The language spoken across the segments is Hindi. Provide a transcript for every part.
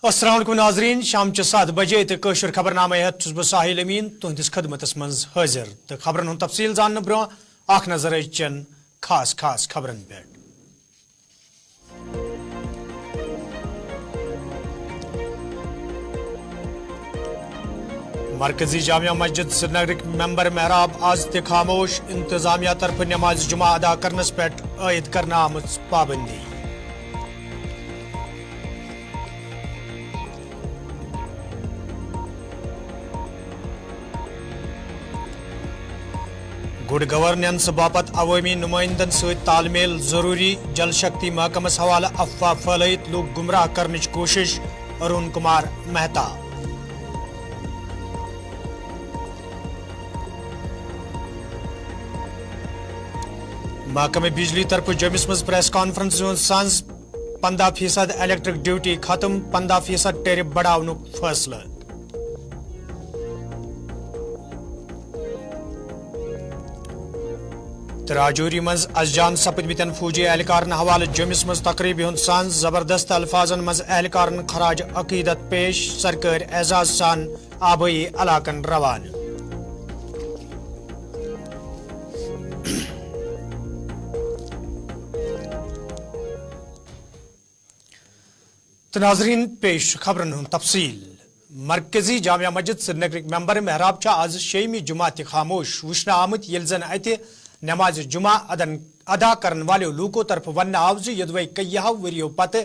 अस्सलाम वालेकुम नाज़रीन, शाम 7 बजे तो कशर खबरनामे हेत बह साहिल अमीन तुहदिस खदमतस मज हाजिर तो खबरन हुंद तफसील जानने ब्रो अख नजर चन खास खास खबरन पे। मरकजी जामिया मस्जिद श्रीनगर मेंबर महराब आज ते खामोश, इंतजामिया तरफ नमाज जुमा अदा करनस पे आयद करना आमज पाबंदी। गुड गवर्नेंस बापत अवामी नुमाइंदन सहित तालमेल जरूरी, जल शक्ति महकमस हवाले अफवाह फैलाइत लोग गुमराह करने की कोशिश। अरुण कुमार मेहता। महकमे बिजली तरफ जमिस मज प्रेस कॉन्फ्रेंस सांस 15% इलेक्ट्रिक ड्यूटी खत्म, 15% टेरिफ बढ़ावनुक फैसला। राजौरी मज अजान सपदमितन फौजी एहलकारन हवाले जमिस मज तकरीबी हुंद सान जबरदस्त अल्फाजन मज एहलकारन खराज अकीदत पेश, सरकार एजाज सान आबई इलाकन रवान। तो नाजरीन पेश खबरन हुंद तफसील। मरकजी जामिया मस्जिद श्रीनगर मेंबर महराब आज 6वीं जुमा खामोश वुचन आमत ये जन अत नमाज जुमा अदा करने वाले लूकों तरफ वन आव यदवे कईह वरियो पत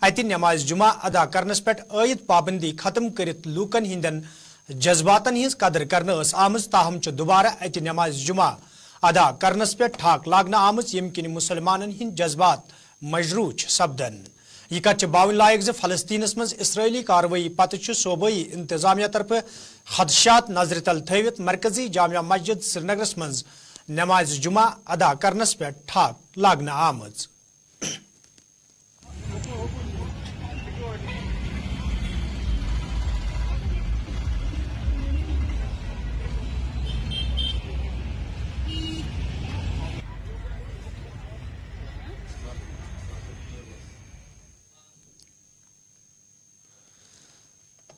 अत नमाज जुमा अदा करनस पे आयद पाबंदी खत्म कर लूकन हिंदन जज्बातन हिज कदर करने आमज, ताहम दोबारा अत नमाज जुमा अदा करनस पे ठाक लागना आमज यम किन मुसलमानन हिंद जज्बात मजरूच सपदन। यह कत बावन लायक ज फलस्तीनस मज इसराइली कार्रवाई पत सूबाई इंतजामिया तरफ खदशात नजर तल थवित मरकजी जामिया मस्जिद श्रीनगरस मज नमाज जुमा अदा करनस पे ठाक लागना आमज।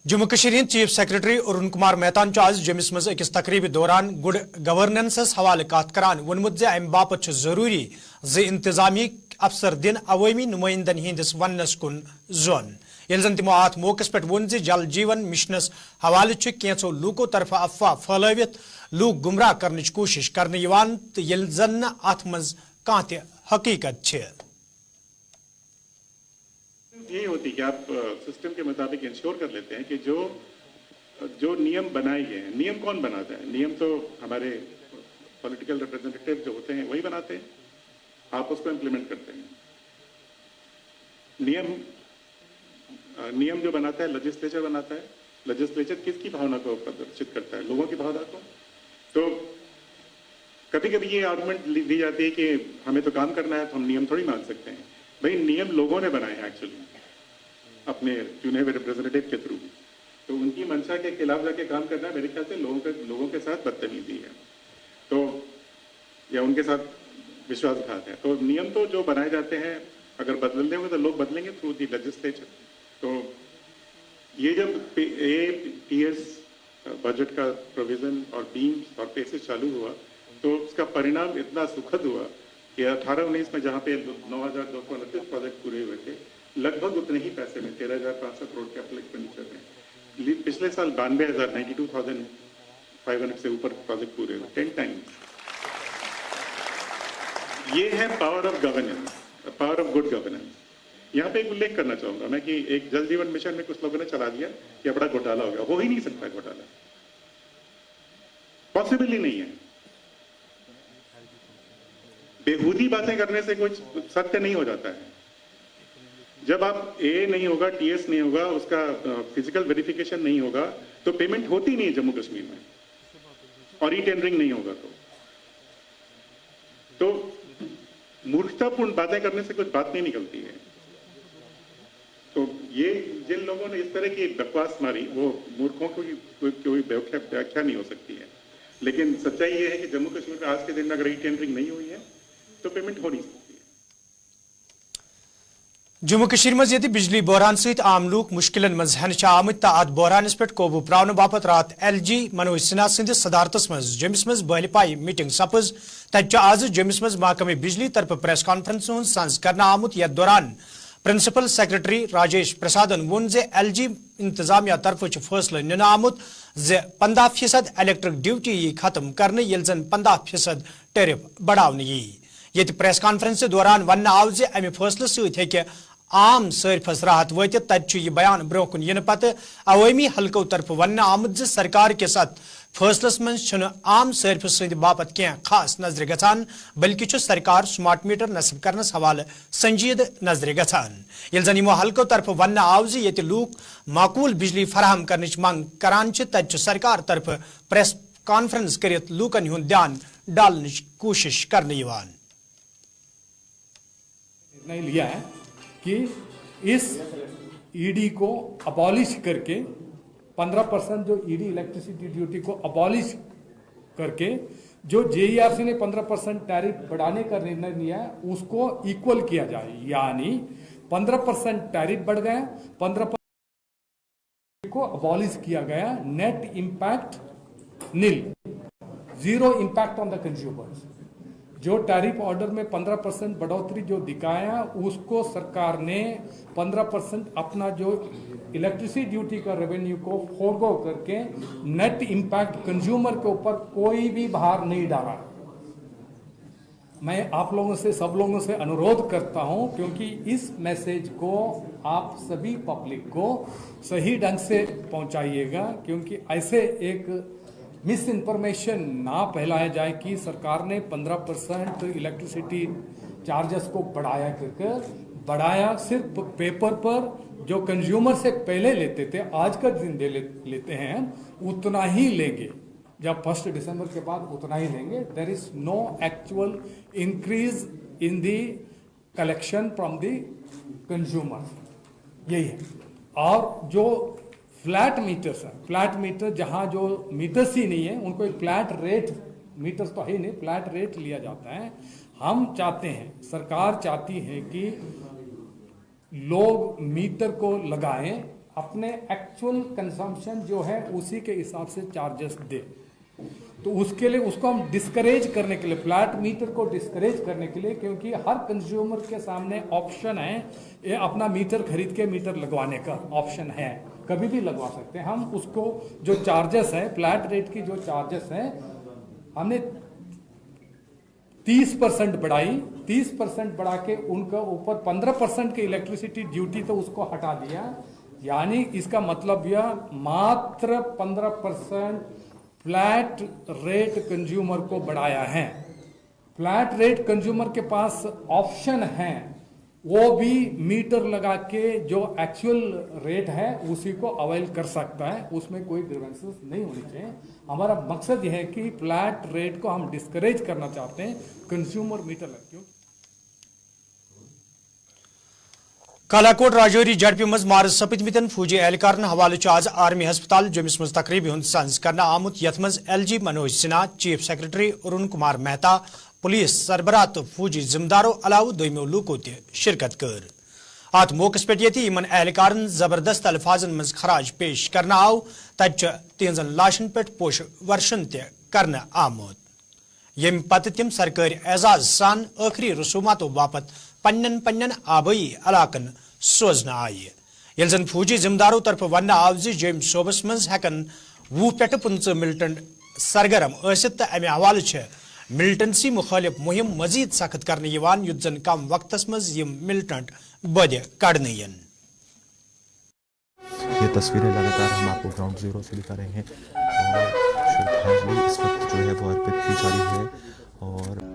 जम्मू कश्मीर चीफ सेक्रेटरी अरुण कुमार मेहता आज जमिस मज अकिस तकरीब दौरान गुड गवर्नेंस हवाले कत करान वोनमुत जे अम बापत जरूरी जे इंतजामी अफसर दिन अवामी नुमाइंदन हिंदिस वनस कुन जोन। ये जन तमो अत मौके पे वोन जे जल जीवन मिशनस हवाले कैंसो लूको तरफ अफवाह फैलावित लूक गुमराह करने की कोशिश करने तो ये जन अत मज कह त हकीकत है। यही होती कि आप सिस्टम के मुताबिक इंश्योर कर लेते हैं कि जो नियम बनाए गए हैं, नियम कौन बनाता है? नियम तो हमारे पॉलिटिकल रिप्रेजेंटेटिव जो होते हैं वही बनाते हैं, आप उसको इम्प्लीमेंट करते हैं। नियम जो बनाता है लेजिस्लेचर बनाता है। लेजिस्लेचर किसकी भावना को प्रदर्शित करता है? लोगों की भावना को। तो कभी कभी ये आर्गुमेंट दी जाती है कि हमें तो काम करना है तो हम नियम थोड़ी मान सकते हैं। भाई नियम लोगों ने बनाए हैं एक्चुअली अपने चुने हुए रिप्रेजेंटेटिव के थ्रू, तो उनकी मंशा के खिलाफ जाके काम करना मेरे ख्याल से लोगों के साथ बदतमीजी है, तो या उनके साथ विश्वासघात है। तो नियम तो जो बनाए जाते हैं अगर बदलने होंगे तो लोग बदलेंगे थ्रू दी लेजिस्लेचर। तो ये जब टीएस बजट का प्रोविजन और बीम्स और पैसेज चालू हुआ तो उसका परिणाम इतना सुखद हुआ कि 18-19 में जहाँ पे 9,229 प्रोजेक्ट पूरे हुए थे, लगभग उतने ही पैसे में 13,500 करोड़ कैपिटल एक्सपेंडिचर में पिछले साल 92,500 से ऊपर प्रोजेक्ट पूरे हुए, 10 टाइम्स। ये है power of governance, power of good governance. यहाँ पे एक उल्लेख करना चाहूंगा मैं कि एक जल जीवन मिशन में कुछ लोगों ने चला दिया कि बड़ा घोटाला हो गया। हो ही नहीं सकता घोटाला, पॉसिबल ही नहीं है। बेहूदी बातें करने से कुछ सत्य नहीं हो जाता है। जब आप ए नहीं होगा, टीएस नहीं होगा, उसका फिजिकल वेरिफिकेशन नहीं होगा तो पेमेंट होती नहीं है जम्मू कश्मीर में, और ई टेंडरिंग नहीं होगा तो मूर्खतापूर्ण बातें करने से कुछ बात नहीं निकलती है। तो ये जिन लोगों ने इस तरह की बकवास मारी वो मूर्खों को कोई व्याख्या नहीं हो सकती है। लेकिन सच्चाई ये है कि जम्मू कश्मीर में आज के दिन में अगर ई टेंडरिंग नहीं हुई है तो पेमेंट हो नहीं सकती। जम्मू कश्मीर मज यदि बिजली बहरान सहित आम लूक मुश्किलन मज हन आमत तो अत बहरानस पे काबू प्रावन बापत रात LG मनोज सिन्हा सदिस सदारतस मज जम्मिस मज बहल पाई मीटिंग सपज तत आज जम्मिस मज महकमे बिजली तरफ प्रेस कॉन्फ्रेंस हूं सांस करना आमुत यथ दौरान प्रिंसिपल सेक्रेटरी राजेश प्रसादन वोन जे LG इंतजामिया तरफ फैसले नीन आमुत जे 15% इलेक्ट्रिक ड्यूटी यी खत्म करने यल जन 15% टैरिफ बढ़ाने यी ये प्रेस कॉन्फ्रेंस दौरान वन आव जे अमि फैसले सत्य आम सारफस राहत वत तत यह बयान ब्रो कुन इन पत अवामी हल्को तरफ वन आमुत जे सरकार के साथ फैसलस मज आम सारफस सद बापत क्या खास नजर गसान बल्कि सरकार स्मार्ट मीटर नस्ब करनस हवाले संजीद नजर गसान यल जन यमो हल्को तरफ वन आव जे ये लूक माकूल बिजली फराहम करने मांग करान तत सरकार तरफ प्रेस कॉन्फ्रेंस कर लूकन हुंद ध्यान डालने कोशिश करने निर्णय लिया है कि इस ईडी को अबॉलिश करके 15% जो ईडी इलेक्ट्रिसिटी ड्यूटी को अबॉलिश करके जो जेईआरसी ने 15% टैरिफ बढ़ाने का निर्णय लिया है उसको इक्वल किया जाए, यानी 15% टैरिफ बढ़ गया, 15% को अबॉलिश किया गया, net impact nil, zero impact on the consumers. जो टैरिफ ऑर्डर में 15% बढ़ोतरी जो दिखाया उसको सरकार ने 15% अपना जो इलेक्ट्रिसिटी ड्यूटी का रेवेन्यू को फोरगो करके नेट इंपैक्ट कंज्यूमर के ऊपर कोई भी भार नहीं डाला। मैं आप लोगों से, सब लोगों से अनुरोध करता हूं, क्योंकि इस मैसेज को आप सभी पब्लिक को सही ढंग से पहुंचाइएगा, क्योंकि ऐसे एक मिस इन्फॉर्मेशन ना फैलाया जाए कि सरकार ने 15% इलेक्ट्रिसिटी चार्जेस को बढ़ाया सिर्फ पेपर पर, जो कंज्यूमर से पहले लेते थे आज का दिन लेते हैं उतना ही लेंगे, जब 1 दिसंबर के बाद उतना ही लेंगे। There is no actual increase in the collection from the consumer, यही है। और जो फ्लैट मीटर्स है, फ्लैट मीटर जहां जो मीटर्स ही नहीं है उनको एक फ्लैट रेट, मीटर्स तो है नहीं, फ्लैट रेट लिया जाता है। हम चाहते हैं, सरकार चाहती है कि लोग मीटर को लगाएं, अपने एक्चुअल कंजम्पशन जो है उसी के हिसाब से चार्जेस दे। तो उसके लिए उसको हम डिस्करेज करने के लिए, फ्लैट मीटर को डिस्करेज करने के लिए, क्योंकि हर कंज्यूमर के सामने ऑप्शन है, ये अपना मीटर खरीद के मीटर लगवाने का ऑप्शन है, कभी भी लगवा सकते हैं। हम उसको जो चार्जेस है, फ्लैट रेट की जो चार्जेस है, हमने 30% बढ़ाई, 30% बढ़ा के उनका ऊपर 15% की इलेक्ट्रिसिटी ड्यूटी तो उसको हटा दिया, यानी इसका मतलब यह मात्र 15% फ्लैट रेट कंज्यूमर को बढ़ाया है। फ्लैट रेट कंज्यूमर के पास ऑप्शन है, वो भी मीटर लगा के जो एक्चुअल रेट है उसी को अवेल कर सकता है, उसमें कोई ग्रीवेंसेस नहीं होनी चाहिए। हमारा मकसद यह है कि फ्लैट रेट को हम डिस्करेज करना चाहते हैं, कंज्यूमर मीटर लग। कालाकोट राजौरी जड़पी मज मार्च सपदमितन फौजी एहलकार हवाले आज आर्मी हस्पताल जम्मिस मज तकरीबी हुंद सांस करना आमुत, यथ मज LG Manoj Sinha, chief secretary Arun Kumar Mehta, police सरबराह तो फौजी जिम्मेदारों अलाव दोमो लूको ते शिरकत कर। अत मौकस पे इन एहलकार जबरदस्त अल्फाजन मज खराज पेश करना आव, तत तिहन लाशन पे पोश वर्शन ते करना आमुत। यम पत तिम सरकारी एजाज सान आखिरी रसूमातों बापत पन्न पन्न आबई इलाकन सोजना आय। यल जन फौजी जिम्मेदारों तरफ वन आव जम सोबस मज हेकन 20 पे 15 मिलिटेंट सरगर्म असित तो अमे हवाले मिलिटेंसी मुखालिफ मुहिम मजीद सख्त करने युद्ध जन कम वक्तस मज यम मिलिटेंट बद कड़न। ये तस्वीरें लगातार हम आपको ग्राउंड जीरो से दिखा रहे हैं और श्रद्धांजलि इस वक्त जो है वो अर्पित की जा रही है। और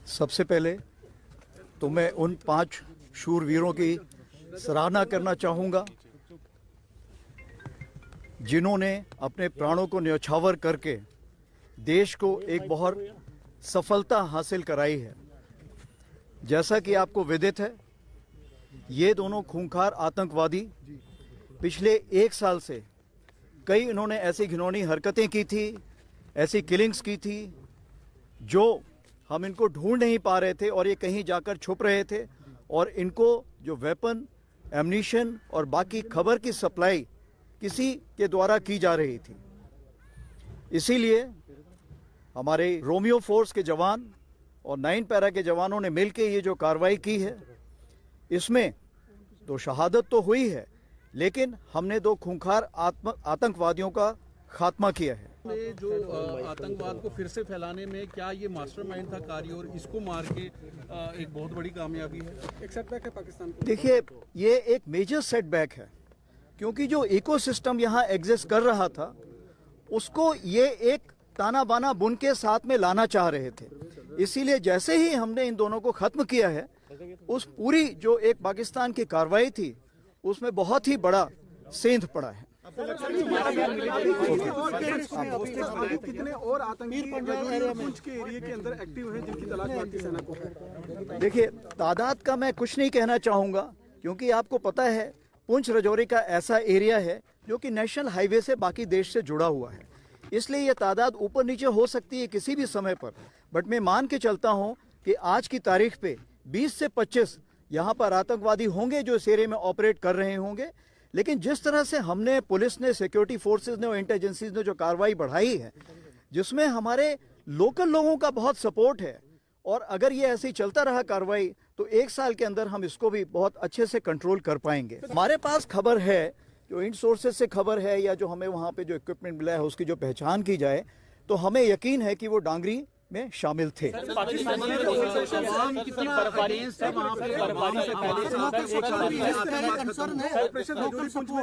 सबसे पहले तो मैं उन 5 शूरवीरों की सराहना करना चाहूँगा जिन्होंने अपने प्राणों को न्यौछावर करके देश को एक बहुत सफलता हासिल कराई है। जैसा कि आपको विदित है, ये दोनों खूंखार आतंकवादी पिछले 1 साल से कई इन्होंने ऐसी घिनौनी हरकतें की थी ऐसी किलिंग्स की थी जो हम इनको ढूंढ नहीं पा रहे थे और ये कहीं जाकर छुप रहे थे, और इनको जो वेपन, एमनीशन और बाकी खबर की सप्लाई किसी के द्वारा की जा रही थी। इसीलिए हमारे रोमियो फोर्स के जवान और 9 पैरा के जवानों ने मिलकर ये जो कार्रवाई की है, इसमें 2 शहादत तो हुई है, लेकिन हमने 2 खूंखार आतंकवादियों का खात्मा किया है। जो आतंकवाद को फिर से फैलाने में क्या ये मास्टरमाइंड था कार्य, और इसको मार के एक बहुत बड़ी कामयाबी है, एक सेटबैक है पाकिस्तान को? देखिए, ये एक मेजर सेटबैक है, क्योंकि जो इकोसिस्टम यहाँ एग्जिस्ट कर रहा था उसको ये एक ताना बाना बुन के साथ में लाना चाह रहे थे। इसीलिए जैसे ही हमने इन दोनों को खत्म किया है, उस पूरी जो एक पाकिस्तान की कार्रवाई थी उसमें बहुत ही बड़ा सेंध पड़ा है। कितने और आतंकी पुंछ के एरिया के अंदर एक्टिव हैं जिनकी तलाश भारतीय सेना को है? देखिए, तादाद का मैं कुछ नहीं कहना चाहूँगा, क्योंकि आपको पता है पुंछ राजौरी का ऐसा एरिया है जो कि नेशनल हाईवे से बाकी देश से जुड़ा हुआ है, इसलिए ये तादाद ऊपर नीचे हो सकती है किसी भी समय पर। बट मैं मान के चलता हूँ कि आज की तारीख पे 20 से 25 यहाँ पर आतंकवादी होंगे जो इस एरिया में ऑपरेट कर रहे होंगे। लेकिन जिस तरह से हमने, पुलिस ने, सिक्योरिटी फोर्सेस ने और इंटेलिजेंसीज ने जो कार्रवाई बढ़ाई है, जिसमें हमारे लोकल लोगों का बहुत सपोर्ट है, और अगर ये ऐसे ही चलता रहा कार्रवाई तो 1 साल के अंदर हम इसको भी बहुत अच्छे से कंट्रोल कर पाएंगे। हमारे पास खबर है, जो इन सोर्सेज से खबर है या जो हमें वहाँ पे जो इक्विपमेंट मिला है उसकी जो पहचान की जाए, तो हमें यकीन है कि वो डांगरी में शामिल थे।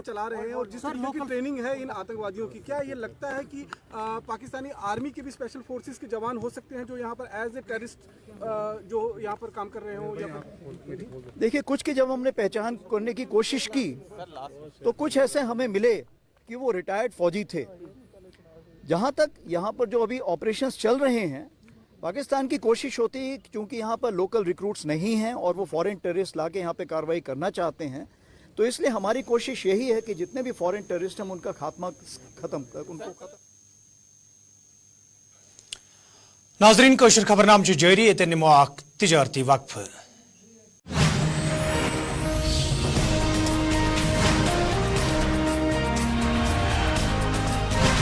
चला रहे हैं और जिस तरह की ट्रेनिंग है इन आतंकवादियों की, क्या ये लगता है कि पाकिस्तानी आर्मी के भी स्पेशल फोर्सेस के जवान हो सकते हैं जो यहाँ पर एज ए टेररिस्ट जो यहाँ पर काम कर रहे हो? देखिए, कुछ की जब हमने पहचान करने की कोशिश की तो कुछ ऐसे हमें मिले कि वो रिटायर्ड फौजी थे। जहाँ तक यहाँ पर जो अभी ऑपरेशंस चल रहे हैं, पाकिस्तान की कोशिश होती है, क्योंकि यहाँ पर लोकल रिक्रूट्स नहीं हैं और वो फॉरेन टेररिस्ट लाके यहाँ पे कार्रवाई करना चाहते हैं, तो इसलिए हमारी कोशिश यही है कि जितने भी फॉरेन टेररिस्ट हैं उनका खात्मा उनको खत्म। नाजरीन, कोशिश खबरनाम जारी, निमो तिजारती वक्फ।